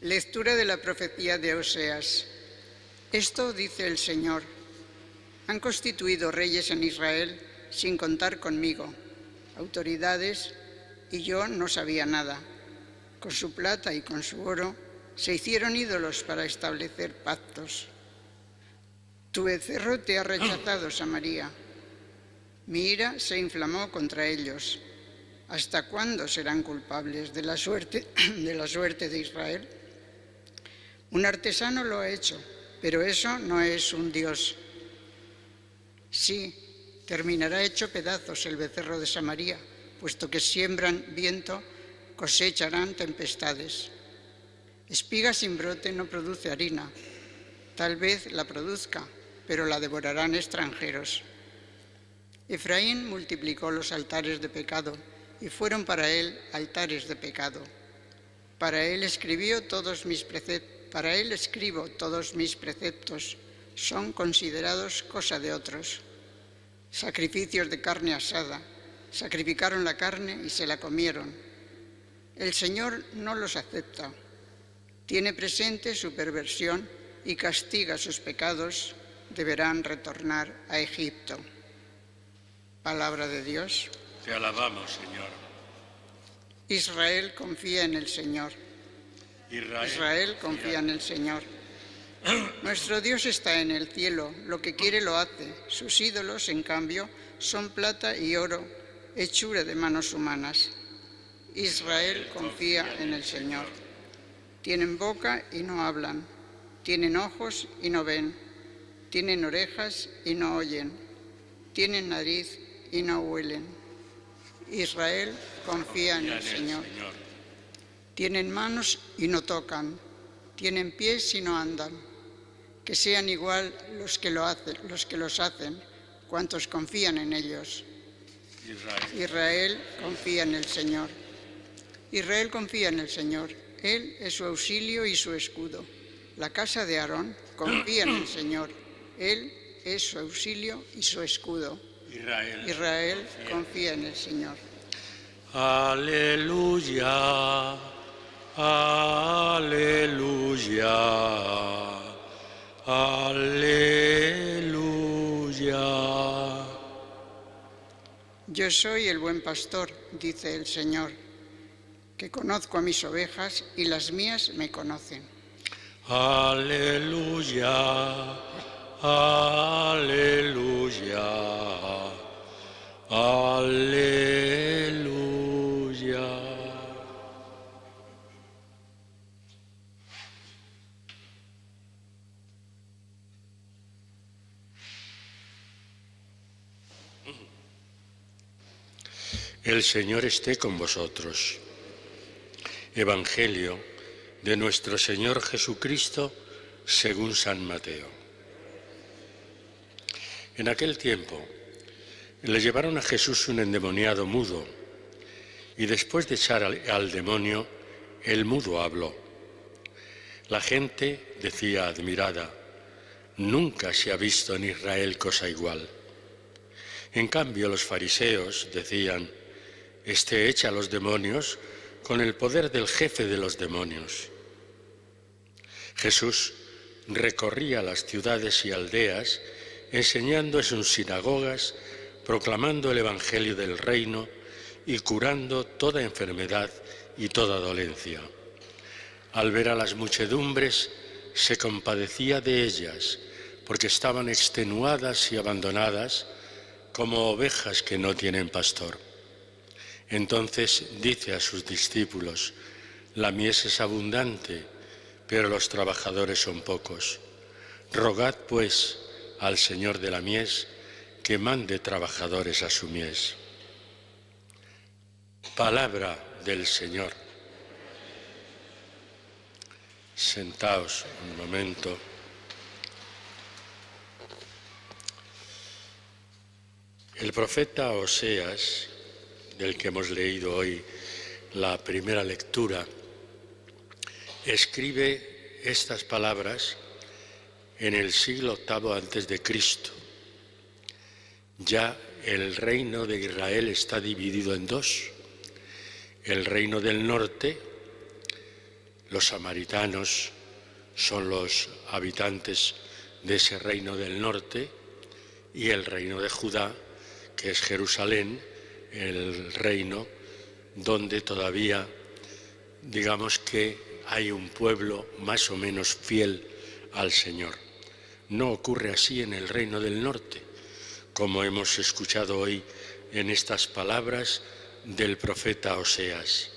Lectura de la profecía de Oseas. Esto dice el Señor: han constituido reyes en Israel sin contar conmigo, autoridades, y yo no sabía nada. Con su plata y con su oro se hicieron ídolos para establecer pactos. Tu becerro te ha rechazado, Samaria. Mi ira se inflamó contra ellos. ¿Hasta cuándo serán culpables de la suerte de Israel? Un artesano lo ha hecho, pero eso no es un Dios. Sí, terminará hecho pedazos el becerro de Samaria, puesto que siembran viento, cosecharán tempestades. Espiga sin brote no produce harina. Tal vez la produzca, pero la devorarán extranjeros. Efraín multiplicó los altares de pecado, y fueron para él altares de pecado. Para él escribo todos mis preceptos, son considerados cosa de otros. Sacrificios de carne asada, sacrificaron la carne y se la comieron. El Señor no los acepta, tiene presente su perversión y castiga sus pecados, deberán retornar a Egipto. Palabra de Dios. Te alabamos, Señor. Israel confía en el Señor. Israel confía en el Señor. Nuestro Dios está en el cielo, lo que quiere lo hace. Sus ídolos, en cambio, son plata y oro, hechura de manos humanas. Israel confía en el Señor. Tienen boca y no hablan, tienen ojos y no ven, tienen orejas y no oyen, tienen nariz y no huelen. Israel confía en el Señor. Tienen manos y no tocan, tienen pies y no andan. Que sean igual los que los hacen, cuantos confían en ellos. Israel confía en el Señor. Israel confía en el Señor. Él es su auxilio y su escudo. La casa de Aarón confía en el Señor. Él es su auxilio y su escudo. Israel confía en el Señor. Aleluya, aleluya, aleluya. Yo soy el buen pastor, dice el Señor, que conozco a mis ovejas y las mías me conocen. Aleluya, aleluya, aleluya. El Señor esté con vosotros. Evangelio de nuestro Señor Jesucristo según San Mateo. En aquel tiempo le llevaron a Jesús un endemoniado mudo, y después de echar al demonio, el mudo habló. La gente decía admirada: nunca se ha visto en Israel cosa igual. En cambio, los fariseos decían: este echa a los demonios con el poder del jefe de los demonios. Jesús recorría las ciudades y aldeas, enseñando en sus sinagogas, proclamando el Evangelio del reino y curando toda enfermedad y toda dolencia. Al ver a las muchedumbres, se compadecía de ellas, porque estaban extenuadas y abandonadas, como ovejas que no tienen pastor. Entonces dice a sus discípulos: la mies es abundante, pero los trabajadores son pocos. Rogad, pues, al Señor de la mies que mande trabajadores a su mies. Palabra del Señor. Sentaos un momento. El profeta Oseas, del que hemos leído hoy la primera lectura, escribe estas palabras en el siglo VIII a.C. Ya el reino de Israel está dividido en dos. El reino del norte, Los samaritanos son los habitantes de ese reino del norte y el reino de Judá, que es Jerusalén, el reino donde todavía, digamos que hay un pueblo más o menos fiel al Señor. No ocurre así en el reino del norte, como hemos escuchado hoy en estas palabras del profeta Oseas.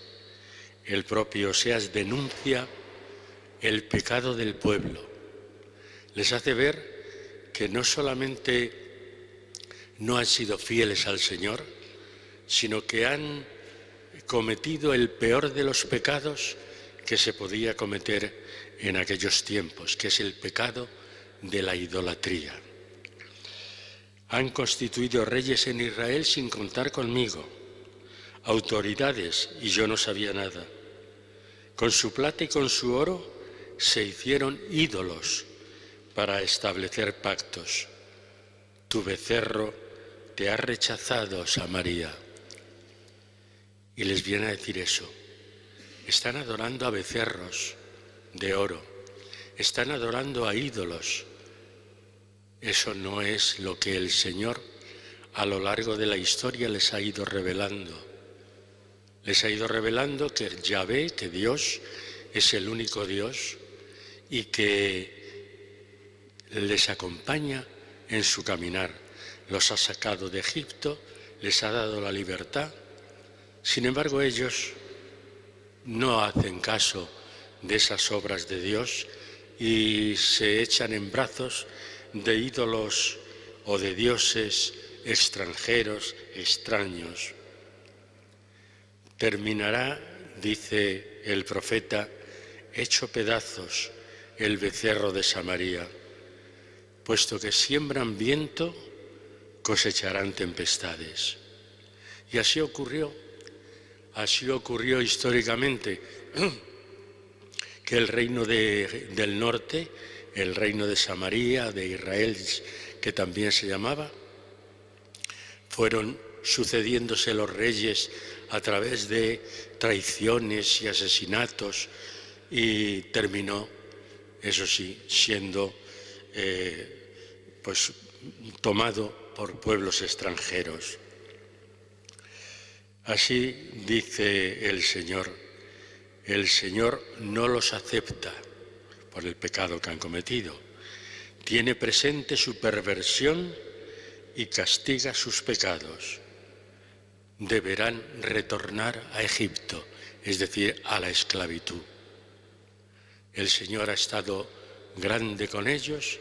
El propio Oseas denuncia el pecado del pueblo. Les hace ver que no solamente no han sido fieles al Señor, sino que han cometido el peor de los pecados que se podía cometer en aquellos tiempos, que es el pecado de la idolatría. Han constituido reyes en Israel sin contar conmigo, autoridades, y yo no sabía nada. Con su plata y con su oro se hicieron ídolos para establecer pactos. Tu becerro te ha rechazado, Samaria. Y les viene a decir eso. Están adorando a becerros de oro, están adorando a ídolos. Eso no es lo que el Señor a lo largo de la historia les ha ido revelando. Les ha ido revelando que Yahvé, que Dios, es el único Dios y que les acompaña en su caminar. Los ha sacado de Egipto, les ha dado la libertad. Sin embargo, ellos no hacen caso de esas obras de Dios y se echan en brazos de ídolos o de dioses extranjeros, extraños. Terminará, dice el profeta, hecho pedazos el becerro de Samaria, puesto que siembran viento, cosecharán tempestades. Y así ocurrió históricamente, que el reino del norte, el reino de Samaria, de Israel, que también se llamaba, fueron sucediéndose los reyes a través de traiciones y asesinatos y terminó, eso sí, siendo tomado por pueblos extranjeros. Así dice el Señor no los acepta por el pecado que han cometido, tiene presente su perversión y castiga sus pecados. Deberán retornar a Egipto, es decir, a la esclavitud. El Señor ha estado grande con ellos,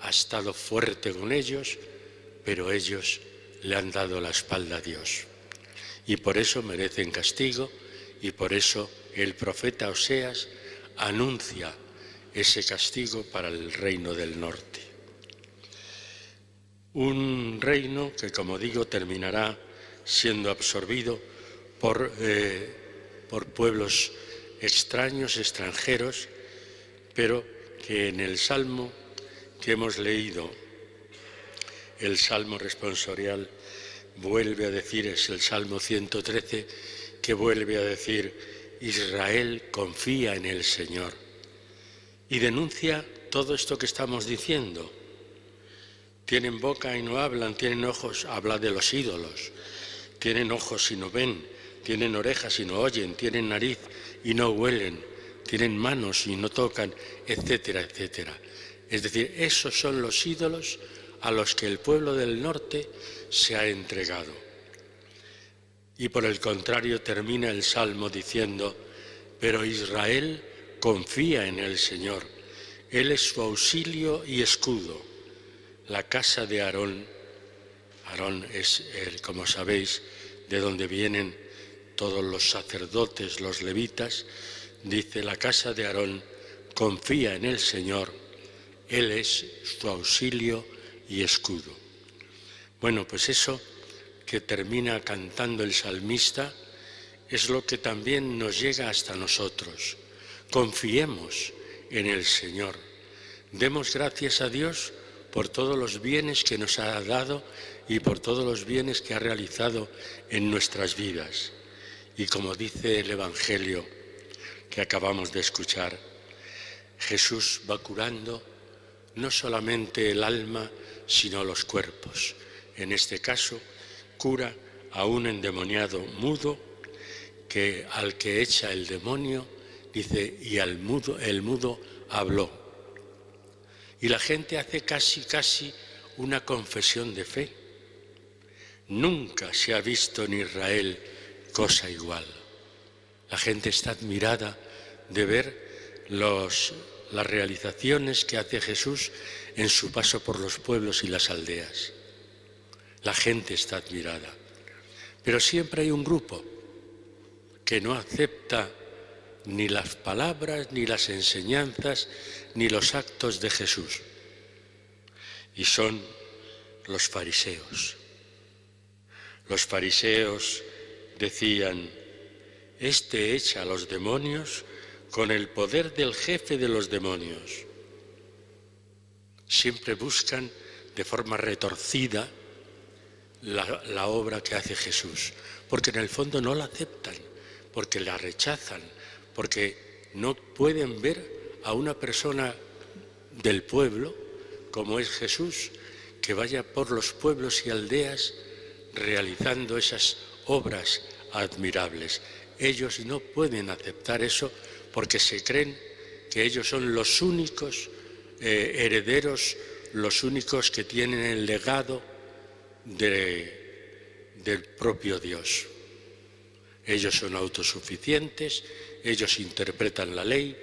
ha estado fuerte con ellos, pero ellos le han dado la espalda a Dios. Y por eso merecen castigo, y por eso el profeta Oseas anuncia ese castigo para el reino del norte. Un reino que, como digo, terminará siendo absorbido por pueblos extraños, extranjeros, pero que en el Salmo que hemos leído, el Salmo responsorial, vuelve a decir, es el Salmo 113, que vuelve a decir, Israel confía en el Señor. Y denuncia todo esto que estamos diciendo. Tienen boca y no hablan, tienen ojos, habla de los ídolos. Tienen ojos y no ven, tienen orejas y no oyen, tienen nariz y no huelen, tienen manos y no tocan, etcétera, etcétera. Es decir, esos son los ídolos a los que el pueblo del norte se ha entregado. Y por el contrario termina el Salmo diciendo, pero Israel confía en el Señor, Él es su auxilio y escudo. La casa de Aarón es, como sabéis, de donde vienen todos los sacerdotes, los levitas, dice, la casa de Aarón confía en el Señor, Él es su auxilio y escudo. Bueno, pues eso que termina cantando el salmista es lo que también nos llega hasta nosotros. Confiemos en el Señor. Demos gracias a Dios por todos los bienes que nos ha dado y por todos los bienes que ha realizado en nuestras vidas. Y como dice el Evangelio, que acabamos de escuchar. Jesús va curando no solamente el alma, sino los cuerpos. En este caso, cura a un endemoniado mudo, que al que echa el demonio, dice, y el mudo habló. Y la gente hace casi una confesión de fe. Nunca se ha visto en Israel cosa igual. La gente está admirada de ver las realizaciones que hace Jesús en su paso por los pueblos y las aldeas. La gente está admirada. Pero siempre hay un grupo que no acepta ni las palabras, ni las enseñanzas, ni los actos de Jesús. Y son los fariseos. Los fariseos decían: este echa a los demonios con el poder del jefe de los demonios. Siempre buscan de forma retorcida la obra que hace Jesús, porque en el fondo no la aceptan, porque la rechazan, porque no pueden ver a una persona del pueblo, como es Jesús, que vaya por los pueblos y aldeas realizando esas obras admirables. Ellos no pueden aceptar eso porque se creen que ellos son los únicos herederos, los únicos que tienen el legado del propio Dios. Ellos son autosuficientes, ellos interpretan la ley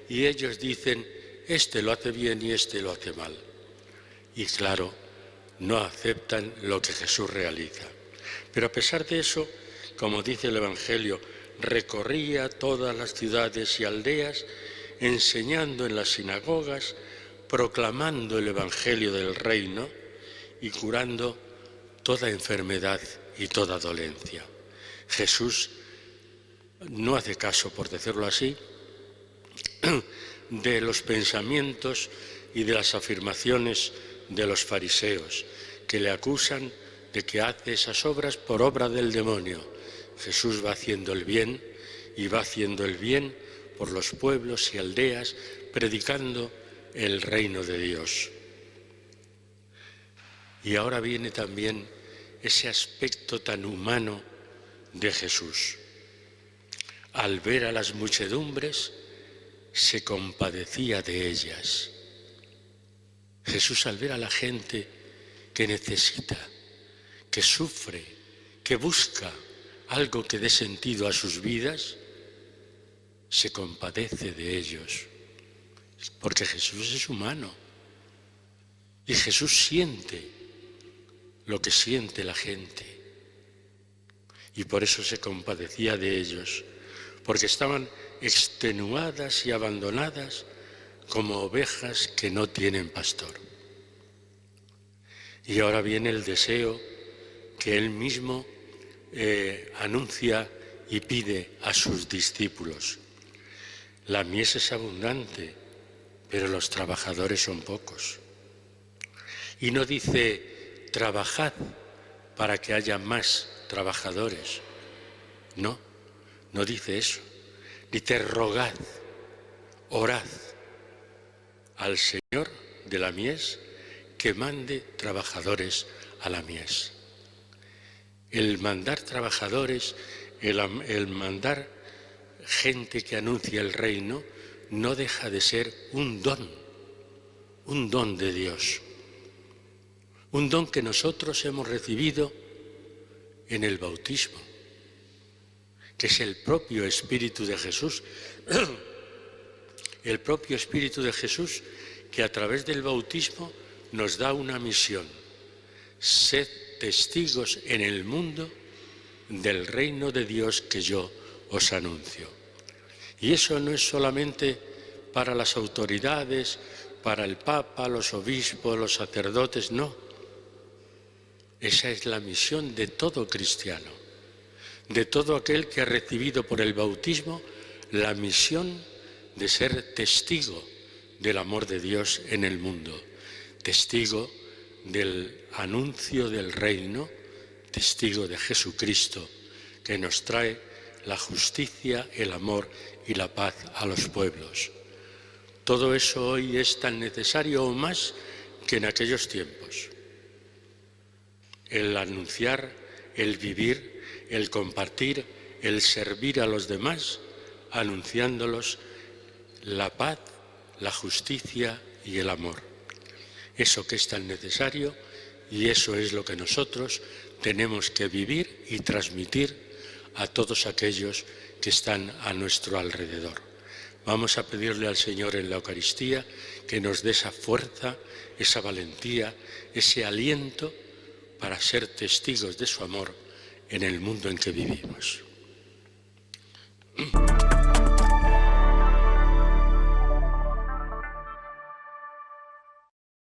y ellos dicen: este lo hace bien y este lo hace mal. Y claro, no aceptan lo que Jesús realiza. Pero a pesar de eso, como dice el Evangelio, recorría todas las ciudades y aldeas, enseñando en las sinagogas, proclamando el Evangelio del reino y curando toda enfermedad y toda dolencia. Jesús no hace caso, por decirlo así, de los pensamientos y de las afirmaciones de los fariseos, que le acusan de que hace esas obras por obra del demonio. Jesús va haciendo el bien, y va haciendo el bien por los pueblos y aldeas, predicando el reino de Dios. Y ahora viene también ese aspecto tan humano de Jesús. Al ver a las muchedumbres, se compadecía de ellas. Jesús, al ver a la gente que necesita, que sufre, que busca algo que dé sentido a sus vidas, se compadece de ellos, porque Jesús es humano y Jesús siente lo que siente la gente, y por eso se compadecía de ellos, porque estaban extenuadas y abandonadas como ovejas que no tienen pastor. Y ahora viene el deseo que él mismo anuncia y pide a sus discípulos. La mies es abundante, pero los trabajadores son pocos. Y no dice: trabajad para que haya más trabajadores. No, no dice eso. Dice: rogad, orad al Señor de la mies que mande trabajadores a la mies. El mandar trabajadores, el mandar gente que anuncia el reino, no deja de ser un don de Dios. Un don que nosotros hemos recibido en el bautismo, que es el propio Espíritu de Jesús, el propio Espíritu de Jesús que a través del bautismo nos da una misión: sed testigos en el mundo del reino de Dios que yo os anuncio. Y eso no es solamente para las autoridades, para el Papa, los obispos, los sacerdotes, no. Esa es la misión de todo cristiano, de todo aquel que ha recibido por el bautismo la misión de ser testigo del amor de Dios en el mundo, testigo del anuncio del reino, testigo de Jesucristo, que nos trae la justicia, el amor y la paz a los pueblos. Todo eso hoy es tan necesario o más que en aquellos tiempos. El anunciar, el vivir, el compartir, el servir a los demás, anunciándolos la paz, la justicia y el amor. Eso que es tan necesario, y eso es lo que nosotros tenemos que vivir y transmitir a todos aquellos que están a nuestro alrededor. Vamos a pedirle al Señor en la Eucaristía que nos dé esa fuerza, esa valentía, ese aliento para ser testigos de su amor en el mundo en que vivimos.